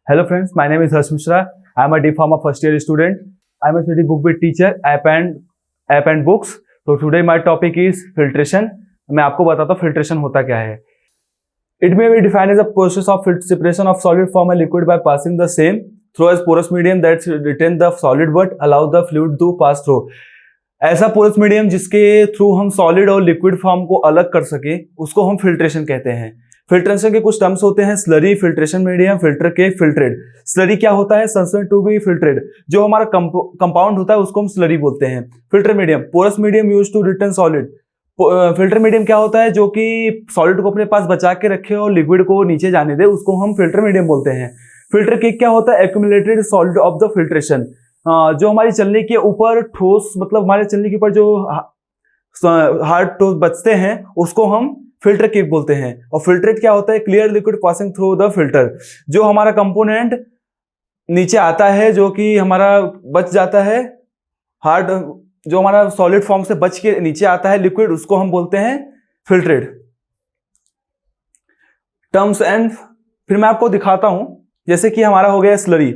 Hello friends, my name is Harsh Mishra. I am a D Pharma first year student. I am a study book with teacher, app and books. So today my topic is filtration. मैं आपको बताता हूँ filtration होता क्या है. It may be defined as a process of separation of solid from a liquid by passing the same through a porous medium that retain the solid but allow the fluid to pass through. ऐसा porous medium जिसके through हम solid और liquid form को अलग कर सके उसको हम फिल्ट्रेशन कहते हैं. फिल्ट्रेशन के कुछ टर्म्स होते हैं: slurry, filtration medium, filter cake, filtrate. Slurry क्या होता है? Substance to be filtered. जो हमारा कंपाउंड होता है उसको हम स्लरी बोलते हैं. Filter medium, porous medium used to retain solid. Filter medium क्या होता है? जो कि सॉलिड को अपने पास बचा के रखे और लिक्विड को नीचे जाने दे, उसको हम फिल्टर मीडियम बोलते हैं. फिल्टर केक क्या होता है? Accumulated solid of the filtration. जो हमारी चलनी के ऊपर ठोस, मतलब हमारे चलनी के ऊपर जो हार्ड ठोस बचते हैं उसको हम फिल्टर केक बोलते हैं. और फिल्ट्रेट क्या होता है? Clear liquid passing through the filter. जो हमारा कंपोनेंट नीचे आता है, जो कि हमारा बच जाता है हार्ड, जो हमारा सॉलिड फॉर्म से बच के नीचे आता है लिक्विड, उसको हम बोलते हैं फिल्ट्रेट. टर्म्स एंड फिर मैं आपको दिखाता हूं. जैसे कि हमारा हो गया स्लरी.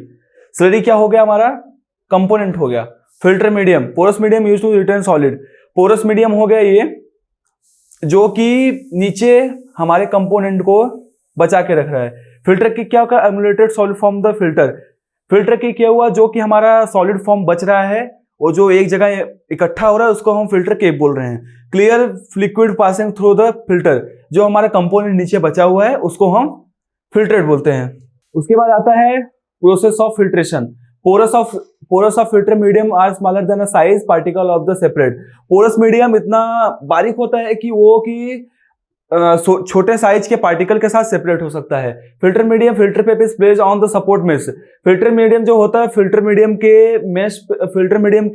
स्लरी क्या हो गया? हमारा कंपोनेंट हो गया. Filter medium, porous medium used to retain solid. Porous medium हो गया ये जो कि नीचे हमारे कंपोनेंट को बचा के रख रहा है. फिल्टर की क्या होगा? Accumulated solid form the filter. Filter की क्या हुआ? जो कि हमारा सॉलिड फॉर्म बच रहा है वो जो एक जगह इकट्ठा हो रहा है उसको हम फिल्टर केक बोल रहे हैं. Clear liquid passing through the filter. जो हमारा कंपोनेंट नीचे बचा हुआ है उसको हम फिल्ट्रेट बोलते हैं. उसके बाद आता है process of filtration. Porous of filter medium are smaller than a size particle of the separate. Porous medium इतना बारीक होता है कि वो छोटे साइज के पार्टिकल के साथ सेपरेट हो सकता है. Filter medium, filter Pep is placed on the support mesh. Filter medium जो होता है, फिल्टर मीडियम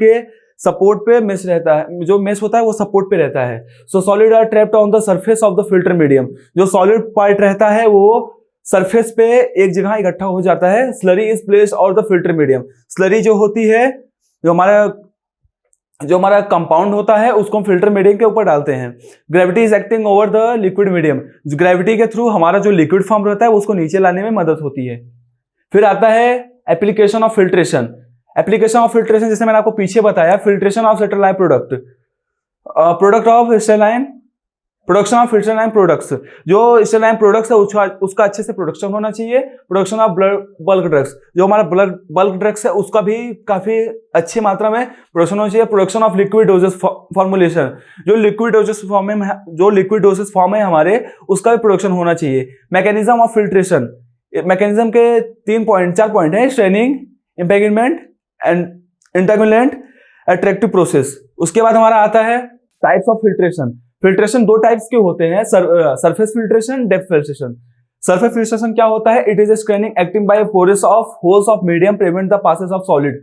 के सपोर्ट पे मेश रहता है. जो मेश होता है वो सपोर्ट पे रहता है. So solid are trapped on the surface of the filter medium. जो सॉलिड पार्ट रहता है वो सरफेस पे एक जगह इकट्ठा हो जाता है. Slurry is placed on the filter medium. Slurry जो होती है, जो हमारा कंपाउंड होता है उसको हम फिल्टर मीडियम के ऊपर डालते हैं. Gravity is acting over the liquid medium. Gravity के थ्रू हमारा जो लिक्विड फॉर्म रहता है उसको नीचे लाने में मदद होती है. फिर आता है application of filtration. Application of filtration जैसे मैंने आपको पीछे बताया, filtration of sterile product of sterile, production of filterline products. जो स्टेरलाइन प्रोडक्ट्स है उसका अच्छे से प्रोडक्शन होना चाहिए. Production of bulk drugs. जो हमारा बल्क ड्रग्स है उसका भी काफी अच्छी मात्रा में प्रोडक्शन होना चाहिए. Production of liquid dosage formulation. जो लिक्विड डोजेस फॉर्म है हमारे, उसका भी प्रोडक्शन होना चाहिए. Mechanism of filtration. मैकेनिज्म के 4 पॉइंट है: straining, impingement, entanglement, attractive process. उसके बाद हमारा आता है types of filtration. Filtration 2 types के होते हैं: surface filtration, depth filtration. Surface filtration क्या होता है? It is a screening acting by porous of holes of medium prevent the passage of solid.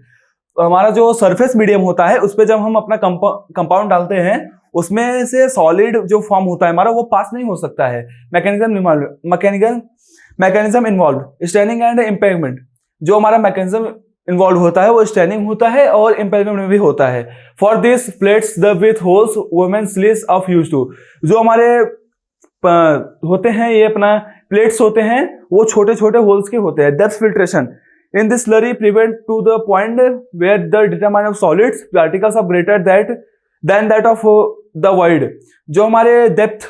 हमारा जो सरफेस मीडियम होता है उस पे जब हम अपना कंपाउंड डालते हैं उसमें से सॉलिड जो फॉर्म होता है हमारा वो पास नहीं हो सकता है. Mechanism involve straining and impingement. जो हमारा मैकेनिज्म इन्वॉल्व होता है वो स्ट्रेनिंग होता है और इम्पेगमेंट में भी होता है. For this plates the with holes women sleeves of use to. जो हमारे होते हैं, ये अपना प्लेट्स होते हैं, वो छोटे छोटे होल्स के होते हैं. Depth filtration. In this slurry prevent to the point where the determine of solids particles of greater than that of the void. जो हमारे डेप्थ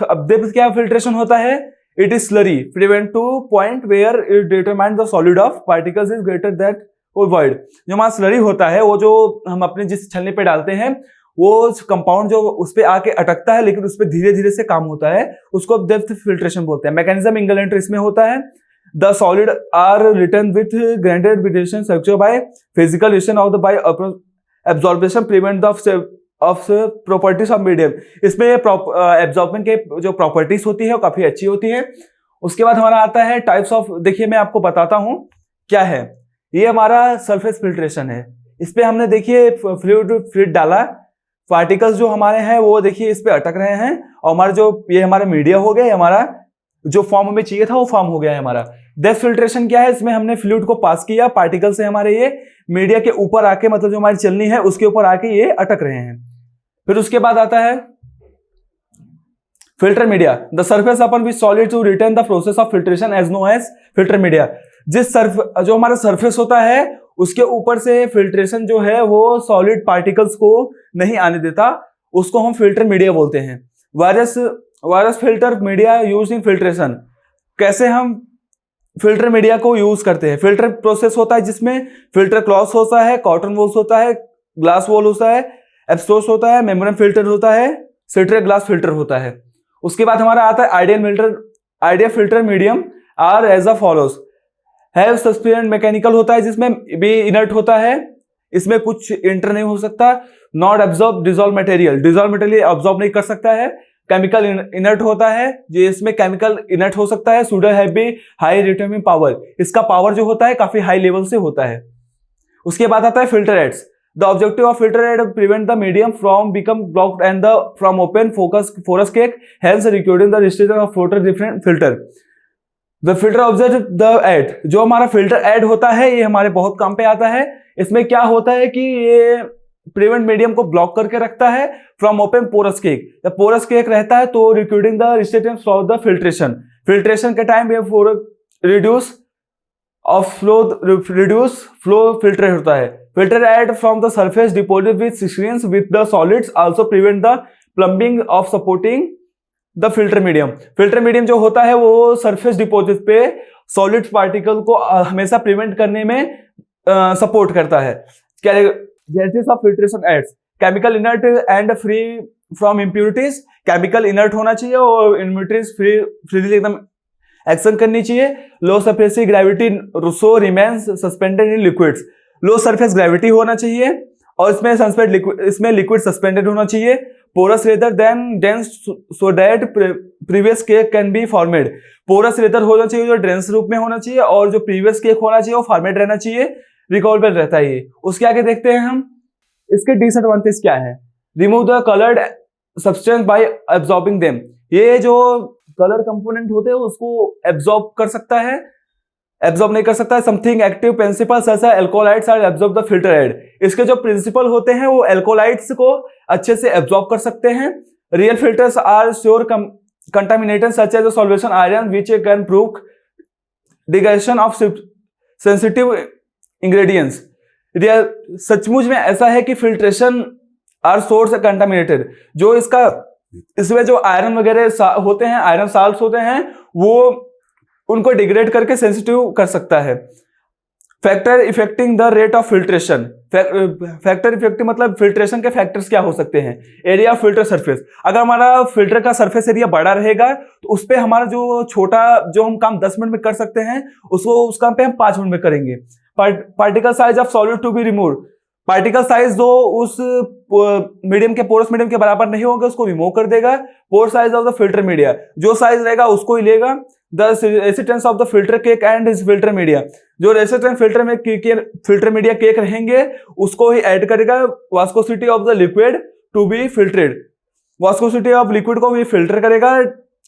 क्या फिल्ट्रेशन होता है? It is slurry prevent to point where it determine the solid of particles is greater that void. जो हमारा slurry होता है वो जो हम अपने जिस छलनी पे डालते हैं वो कंपाउंड जो उस पे आके अटकता है लेकिन उस पे धीरे धीरे से काम होता है, उसको डेप्थ फिल्ट्रेशन बोलते हैं. मैकेनिज्म इंगलेंट इसमें होता है: the solid are return with grinded विडेशन structure by physical relation of the by absorption prevent of properties of medium. इसमें एब्जॉर्बन के जो प्रॉपर्टीज होती है वो काफी अच्छी होती है. उसके बाद हमारा आता है टाइप्स ऑफ. देखिए मैं आपको बताता हूं क्या है. ये हमारा सरफेस फिल्ट्रेशन है. इस पे हमने देखिए फ्लूइड डाला, पार्टिकल्स जो हमारे हैं वो देखिए इस पे अटक रहे हैं और हमारा जो ये हमारा मीडिया हो गया, हमारा जो फॉर्म हमें चाहिए था वो फॉर्म हो गया है हमारा. डेप्थ फिल्ट्रेशन क्या है? इसमें हमने फ्लूइड को पास किया, पार्टिकल से हमारे ये मीडिया के ऊपर आके, मतलब जो हमारी चलनी है उसके ऊपर आके ये अटक रहे हैं. फिर उसके बाद आता है filter media, the surface upon which solid to retain the process of filtration as known as filter media. जो हमारा सरफेस होता है उसके ऊपर से फिल्ट्रेशन जो है वो सॉलिड पार्टिकल्स को नहीं आने देता, उसको हम फिल्टर मीडिया बोलते हैं। Virus filter media use in filtration. कैसे हम फिल्टर मीडिया को यूज करते हैं? फिल्टर प्रोसेस होता है जिसमें फिल्टर क्लॉथ होता है, कॉटन वॉल्स होता है, ग्लास वॉल होता है, एब्सोस होता है, मेम्ब्रेन फिल्टर होता है, सिट्रिक ग्लास फिल्टर होता है। उसके बाद हमारा आता है ideal filter medium are as a follows. Have suspended mechanical होता है जिसमें भी इनर्ट होता है, इसमें कुछ इंटर नहीं हो सकता। Not absorb dissolve material absorb नहीं कर सकता है। केमिकल इनर्ट होता है, जिसमें केमिकल इनर्ट हो सकता है। Pseudo heavy high returning power, इसका पावर जो होता है काफी हाई लेवल से होता है। उसके बाद आता है filter aids. The objective of filter aid prevent the medium from become blocked and the from open pores cake, hence recording the restriction of floater different filter. The filter object the aid, जो हमारा filter add होता है ये हमारे बहुत काम पे आता है। इसमें क्या होता है कि ये प्रिवेंट मीडियम को ब्लॉक करके रखता है फ्रॉम ओपन पोरस केक। जब पोरस केक रहता है तो recruiting the restrictions from the filtration के टाइम ये रिड्यूस फ्लो फिल्टर होता है। Filter aid from the surface deposit with screens with the solids also prevent the plumbing of supporting the filter medium जो होता है वो सरफेस डिपोजिट पे solid particle को हमेशा प्रिवेंट करने में सपोर्ट करता है। Genesis of filtration aids, chemical inert and free from impurities. Chemical inert होना चाहिए और इम्प्यूरिटीज फ्रीली एकदम एक्शन करनी चाहिए। Low surface gravity so remains suspended in liquids, low surface gravity होना चाहिए और इसमें लिक्विड सस्पेंडेड होना चाहिए। Porous rather than dense so that previous cake can be formed, porous rather होना चाहिए जो डेंस रूप में होना चाहिए और जो प्रीवियस केक होना चाहिए वो फॉर्मेड रहना चाहिए, रिकॉर्डेबल रहता है ये। उसके आगे देखते हैं हम इसके डिसएडवांटेज क्या है। Remove the coloured substance by absorbing them, ये जो कलर कंपोनेंट होते हैं उसको एब्जॉर्ब कर सकता है, एब्जॉर्ब नहीं कर सकता है। Something active principle such as alkaloids are absorb the filter aid, इसके जो प्रिंसिपल होते हैं वो एल्कोलाइड्स को अच्छे से एब्जॉर्ब कर सकते हैं। Real filters are sure contaminated such as solvation iron which can prove degradation of sensitive ingredients. Real सचमुच में ऐसा है कि फिल्ट्रेशन आर सोर्स कंटामिनेटेड, जो इसमें जो आयरन वगैरह होते हैं, आयरन साल्ट्स होते हैं, वो उनको डिग्रेड करके सेंसिटिव कर सकता है। Factor affecting the rate of filtration, factor effective मतलब फिल्ट्रेशन के फैक्टर्स क्या हो सकते हैं। एरिया ऑफ फिल्टर सरफेस, अगर हमारा फिल्टर का सरफेस एरिया बड़ा रहेगा तो उस पर हमारा जो हम काम 10 मिनट में कर सकते हैं उस काम पे हम 5 मिनट में करेंगे। Particle size of solid to be remove, particle size जो उस मीडियम के पोरस मीडियम के बराबर नहीं होंगे उसको रिमूव कर देगा। Pore size of the filter media, जो साइज रहेगा उसको ही लेगा। The resistance of the filter cake and is filter media, जो रेसिस्टेंस फिल्टर मीडिया केक रहेंगे उसको ही ऐड करेगा। Viscosity of the liquid to be filtered, viscosity of liquid को भी फिल्टर करेगा।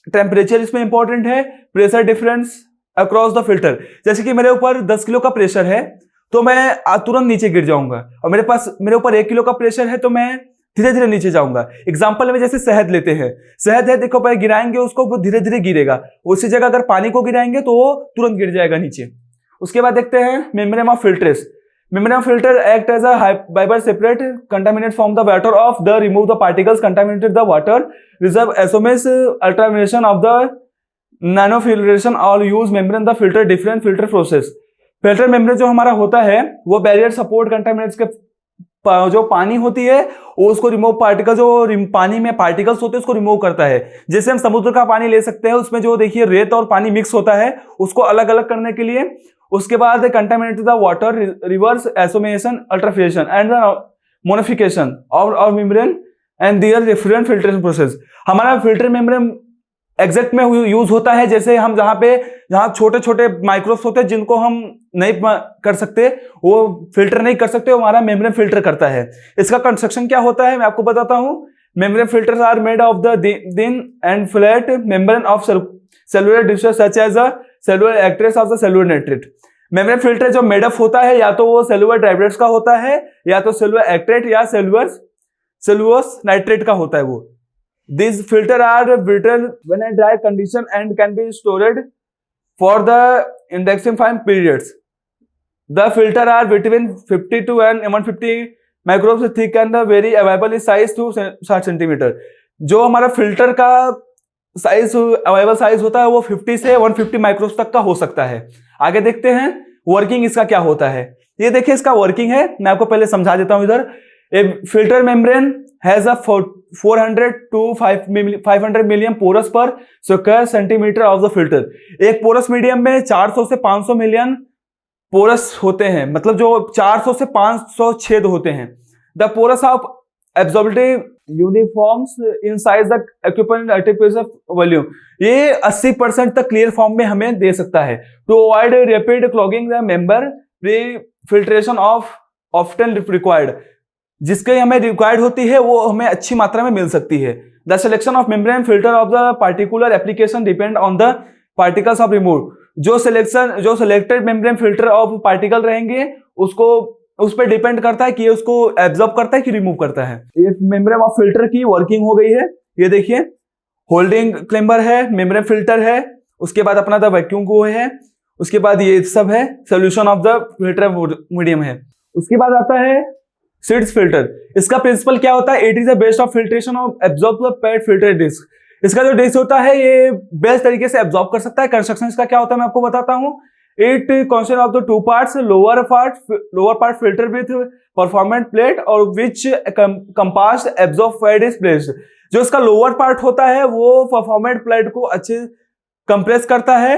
टेम्परेचर इसमें इंपॉर्टेंट है। Pressure difference across the filter, जैसे कि मेरे ऊपर 10 किलो का प्रेशर है तो मैं तुरंत नीचे गिर जाऊंगा, और मेरे ऊपर 1 किलो का प्रेशर है तो मैं धीरे धीरे नीचे जाऊंगा। एग्जांपल में जैसे शहद लेते हैं, शहद है देखो पहले गिराएंगे उसको, वो धीरे धीरे गिरेगा। उसी जगह अगर पानी को गिराएंगे तो वो तुरंत गिर जाएगा नीचे। उसके बाद देखते हैं membrane of filters. Membrane of filter act as a fiber separate contaminate from the water of the remove the particles contaminated the water, reverse osmosis ultrafiltration of the nano filtration और use membrane the filter different filter process. Filter membrane जो हमारा होता है वो barrier support कंटामिनेट्स के जो पानी होती है उसको रिमूव, पार्टिकल जो पानी में पार्टिकल्स होते हैं उसको रिमूव करता है। जैसे हम समुद्र का पानी ले सकते हैं, उसमें जो देखिए रेत और पानी मिक्स होता है उसको अलग अलग करने के लिए। उसके बाद contaminated the water, reverse osmosis ultrafiltration and modification of membrane and there different filtration process. हमारा फिल्टर मेम्ब्रेन एग्जैक्ट में यूज होता है जैसे हम जहां छोटे छोटे माइक्रोब्स होते हैं जिनको हम नहीं कर सकते, वो फिल्टर नहीं कर सकते, वो हमारा मेम्ब्रेन फिल्टर करता है। इसका कंस्ट्रक्शन क्या होता है मैं आपको बताता हूं। Membrane filters are made of the thin and flat membrane of cellular dishes such as a cellular actress of the cellular nitrate. Membrane filter जो मेडअप होता है या तो वो सेलुलर ड्राइब्रेट्स का होता है या तो सेलुलर एक्ट्रेट या सेलुलोस नाइट्रेट का होता है वो। These filters are brittle when in dry condition and can be stored for the indexing fine periods the filter are between 52 and 150 micron thick and the very available is size to 60 centimeter. जो हमारा filter का size available size होता है वो 50 से 150 micron तक का हो सकता है। आगे देखते हैं वर्किंग इसका क्या होता है। ये देखिए इसका वर्किंग है, मैं आपको पहले समझा देता हूं। इधर a filter membrane has a 400 to 500 million pores per square centimetre of the filter. एक पोरस मीडियम में 400 से 500 मिलियन पोरस होते हैं, मतलब जो 400 से 500 छेद होते हैं। The pores of absorptive uniforms in size the occupant artificial volume. ये 80% तक क्लियर फॉर्म में हमें दे सकता है। To avoid rapid clogging the member prefiltration of often required, जिसके हमें रिक्वायर्ड होती है वो हमें अच्छी मात्रा में मिल सकती है। The selection of membrane filter of the particular application depend on the particles of remove. जो selected membrane filter of particle रहेंगे उसको उस पर डिपेंड करता है कि ये उसको एब्जॉर्ब करता है कि रिमूव करता है। ये मेम्ब्रेन ऑफ फिल्टर की वर्किंग हो गई है। ये देखिए होल्डिंग क्लेम्बर है, मेम्ब्रेन फिल्टर है, उसके बाद अपना द वैक्यूम को है, उसके बाद ये सब है solution of the filter medium है। उसके बाद आता है सीड्स फिल्टर। इसका प्रिंसिपल क्या होता है? It is the best of filtration of absorb the pad filter disc. इसका जो डिस्क होता है ये बेस्ट तरीके से एब्जॉर्ब कर सकता है। कंस्ट्रक्शन इसका क्या होता है मैं आपको बताता हूँ। It consist of the two parts, lower part filter with performant plate और विच कंपास्ड एब्जॉर्ब फेड इज प्लेस्ड। जो इसका लोअर पार्ट होता है वो परफॉर्मेंट प्लेट को अच्छे कंप्रेस करता है।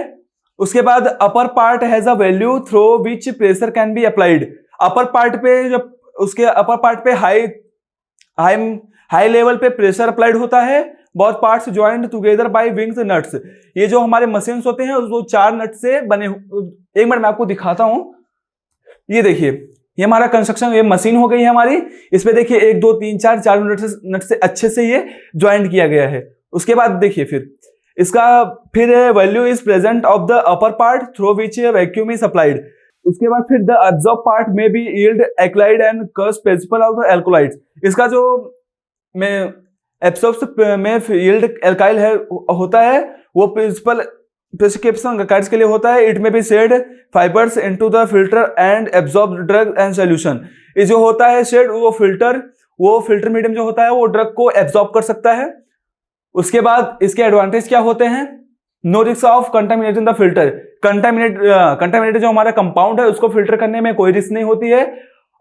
उसके बाद upper part has a value through which pressure can be applied. Upper part पे जब उसके अपर पार्ट पे हाई लेवल पे प्रेशर अप्लाइड होता है। बहुत parts joint together by wings nuts. ये जो हमारे मशीन्स होते हैं वो 4 नट से बने। एक मिनट मैं आपको दिखाता हूं। ये देखिए ये हमारा कंस्ट्रक्शन, ये मशीन हो गई है हमारी। इसमें देखिए 1 2 3 4 नट से अच्छे से ये ज्वाइंट किया गया है। उसके बाद देखिए फिर value is present of the upper part through which vacuum is applied. उसके बाद फिर द एब्जॉर्ब पार्ट में be yield alkaloid and curse principle of the alkaloids. इसका जो में एब्जॉर्ब में यील्ड एल्काइल है होता है वो प्रिंसिपल प्रिस्क्रिप्शन एल्काइड्स के लिए होता है। It may be shed fibres into the filter and absorb drug and solution. ये जो होता है शेड वो फिल्टर मीडियम जो होता है वो ड्रग को एब्जॉर्ब कर सकता है। उसके बाद इसके एडवांटेज क्या होते हैं? No risk of contaminating the filter. Contaminated जो हमारा कंपाउंड है उसको फिल्टर करने में कोई रिस्क नहीं होती है।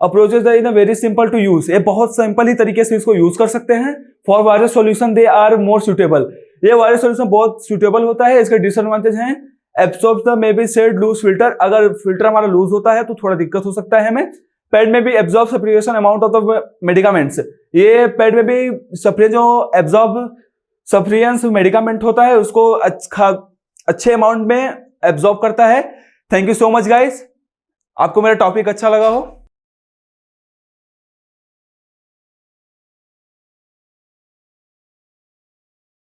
Approaches in a very simple to use. ये बहुत सिंपल ही तरीके से इसको यूज कर सकते हैं। For virus solution they are more suitable. ये वायरस सॉल्यूशन बहुत सुटेबल होता है। इसके डिसएडवांटेज हैं absorb the may be shed loose filter. अगर फिल्टर हमारा लूज होता है तो थोड़ा दिक्कत हो सकता है हमें। पैड में भी absorb suppression amount of the medicaments. ये पैड में भी जो एब्सॉर्ब सप्रियंस मेडिकामेंट होता है उसको अच्छे अमाउंट में एब्सॉर्ब करता है। Thank you so much guys. आपको मेरा टॉपिक अच्छा लगा हो